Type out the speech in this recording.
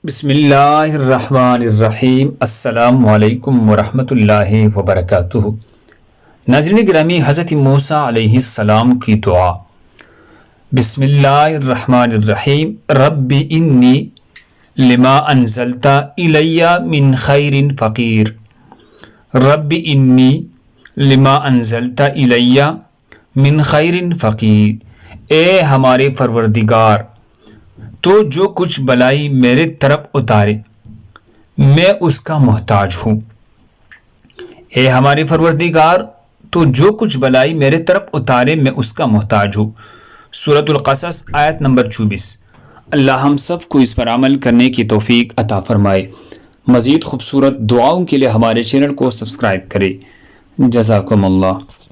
بسم اللہ الرحمن الرحیم۔ السلام علیکم ورحمۃ اللہ وبرکاتہ۔ ناظرین گرامی، حضرت موسیٰ علیہ السلام کی دعا۔ بسم اللہ الرحمن الرحیم۔ رب انی لما انزلت الی من خیر فقیر۔ رب انی لما انزلت الی من خیر فقیر۔ اے ہمارے پروردگار، تو جو کچھ بلائی میرے طرف اتارے میں اس کا محتاج ہوں۔ اے ہمارے پروردگار، تو جو کچھ بلائی میرے طرف اتارے میں اس کا محتاج ہوں۔ سورۃ القصص آیت نمبر 24۔ اللہ ہم سب کو اس پر عمل کرنے کی توفیق عطا فرمائے۔ مزید خوبصورت دعاؤں کے لیے ہمارے چینل کو سبسکرائب کرے۔ جزاکم اللہ۔